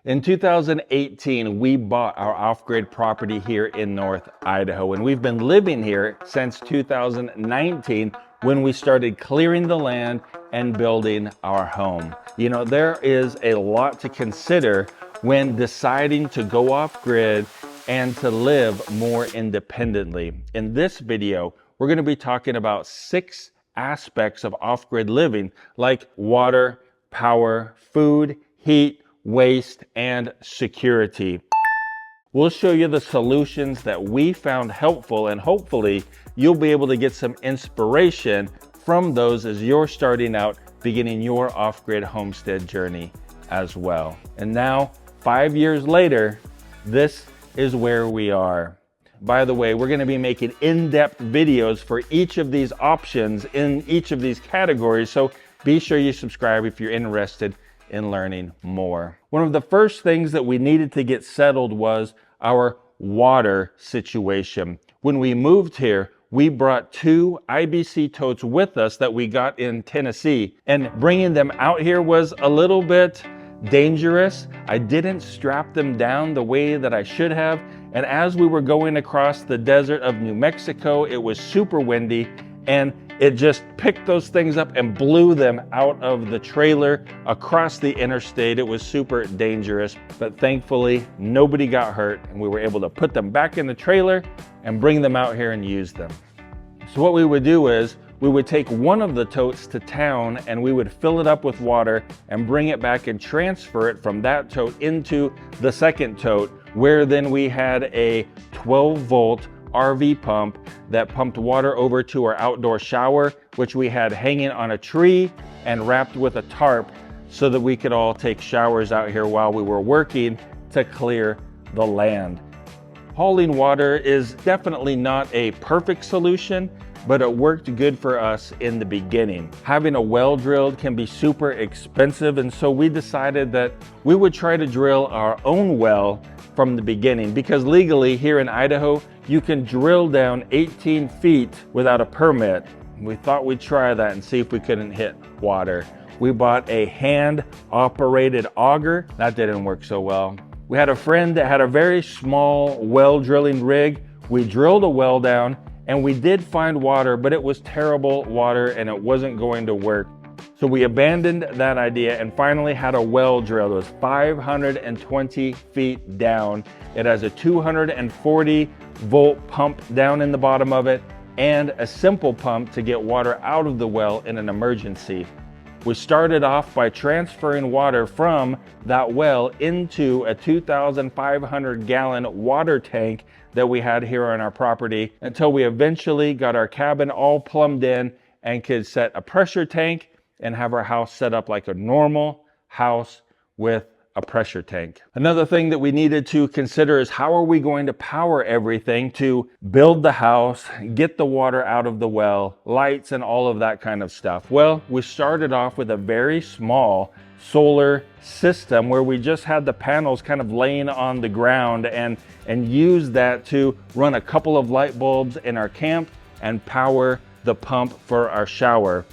In 2018, we bought our off-grid property here in North Idaho, and we've been living here since 2019 when we started clearing the land and building our home. You know, there is a lot to consider when deciding to go off-grid and to live more independently. In this video, we're going to be talking about 6 aspects of off-grid living, like water, power, food, heat, waste, and security. We'll show you the solutions that we found helpful, and hopefully you'll be able to get some inspiration from those as you're starting out beginning your off-grid homestead journey as well. And now, 5 years later, this is where we are. By the way, we're going to be making in-depth videos for each of these options in each of these categories, so be sure you subscribe if you're interested in learning more. One of the first things that we needed to get settled was our water situation. When we moved here, we brought 2 IBC totes with us that we got in Tennessee, and bringing them out here was a little bit dangerous. I didn't strap them down the way that I should have, and as we were going across the desert of New Mexico, it was super windy, and it just picked those things up and blew them out of the trailer across the interstate. It was super dangerous, but thankfully nobody got hurt, and we were able to put them back in the trailer and bring them out here and use them. So what we would do is we would take one of the totes to town and we would fill it up with water and bring it back and transfer it from that tote into the second tote, where then we had a 12-volt RV pump that pumped water over to our outdoor shower, which we had hanging on a tree and wrapped with a tarp so that we could all take showers out here while we were working to clear the land. Hauling water is definitely not a perfect solution, but it worked good for us in the beginning. Having a well drilled can be super expensive, and so we decided that we would try to drill our own well from the beginning, because legally here in Idaho, you can drill down 18 feet without a permit. We thought we'd try that and see if we couldn't hit water. We bought a hand-operated auger. That didn't work so well. We had a friend that had a very small well drilling rig. We drilled a well down and we did find water, but it was terrible water and it wasn't going to work. So we abandoned that idea and finally had a well drilled. It was 520 feet down. It has a 240 volt pump down in the bottom of it and a simple pump to get water out of the well in an emergency. We started off by transferring water from that well into a 2,500 gallon water tank that we had here on our property until we eventually got our cabin all plumbed in and could set a pressure tank and have our house set up like a normal house with a pressure tank. Another thing that we needed to consider is how are we going to power everything to build the house, get the water out of the well, lights, and all of that kind of stuff. Well, we started off with a very small solar system where we just had the panels kind of laying on the ground and used that to run a couple of light bulbs in our camp and power the pump for our shower.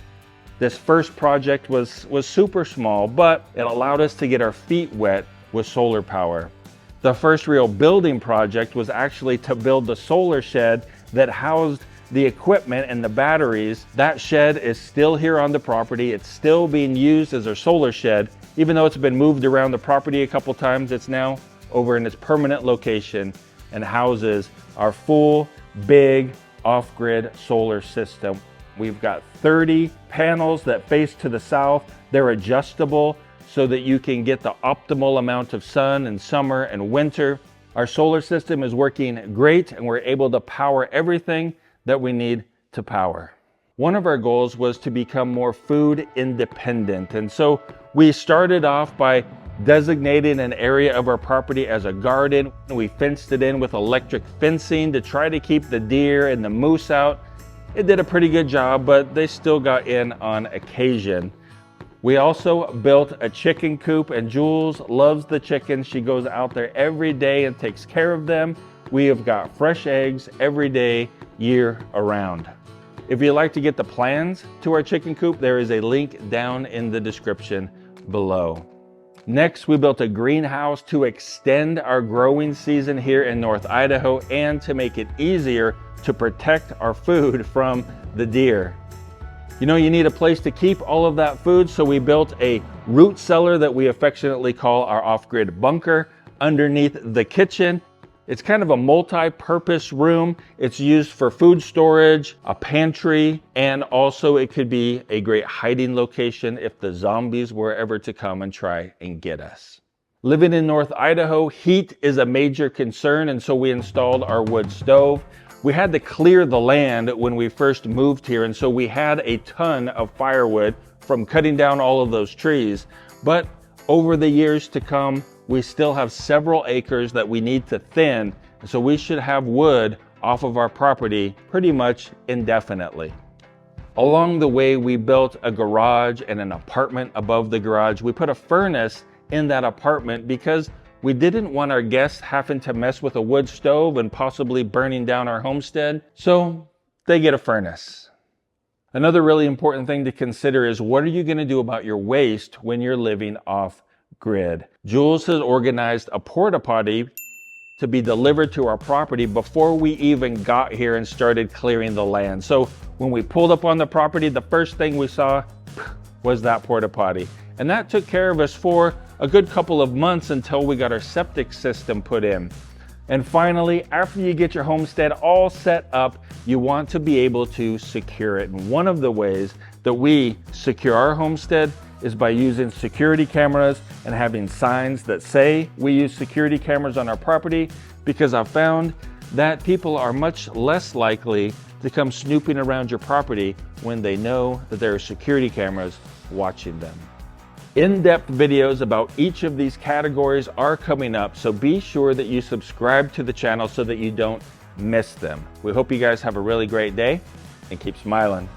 This first project was super small, but it allowed us to get our feet wet with solar power. The first real building project was actually to build the solar shed that housed the equipment and the batteries. That shed is still here on the property. It's still being used as our solar shed. Even though it's been moved around the property a couple times, it's now over in its permanent location and houses our full, big, off-grid solar system. We've got 30 panels that face to the south. They're adjustable so that you can get the optimal amount of sun in summer and winter. Our solar system is working great and we're able to power everything that we need to power. One of our goals was to become more food independent. And so we started off by designating an area of our property as a garden. We fenced it in with electric fencing to try to keep the deer and the moose out. It did a pretty good job, but they still got in on occasion. We also built a chicken coop, and Jules loves the chickens. She goes out there every day and takes care of them. We have got fresh eggs every day, year around. If you'd like to get the plans to our chicken coop, there is a link down in the description below. Next, we built a greenhouse to extend our growing season here in North Idaho and to make it easier to protect our food from the deer. You know, you need a place to keep all of that food, so we built a root cellar that we affectionately call our off-grid bunker underneath the kitchen. It's kind of a multi-purpose room. It's used for food storage, a pantry, and also it could be a great hiding location if the zombies were ever to come and try and get us. Living in North Idaho, heat is a major concern, and so we installed our wood stove. We had to clear the land when we first moved here, and so we had a ton of firewood from cutting down all of those trees. But over the years to come, we still have several acres that we need to thin, so we should have wood off of our property pretty much indefinitely. Along the way, we built a garage and an apartment above the garage. We put a furnace in that apartment because we didn't want our guests having to mess with a wood stove and possibly burning down our homestead, so they get a furnace. Another really important thing to consider is, what are you going to do about your waste when you're living off grid? Jules has organized a porta potty to be delivered to our property before we even got here and started clearing the land. So when we pulled up on the property, the first thing we saw was that porta potty. And that took care of us for a good couple of months until we got our septic system put in. And finally, after you get your homestead all set up, you want to be able to secure it. And one of the ways that we secure our homestead is by using security cameras and having signs that say we use security cameras on our property, because I've found that people are much less likely to come snooping around your property when they know that there are security cameras watching them. In-depth videos about each of these categories are coming up, so be sure that you subscribe to the channel so that you don't miss them. We hope you guys have a really great day and keep smiling.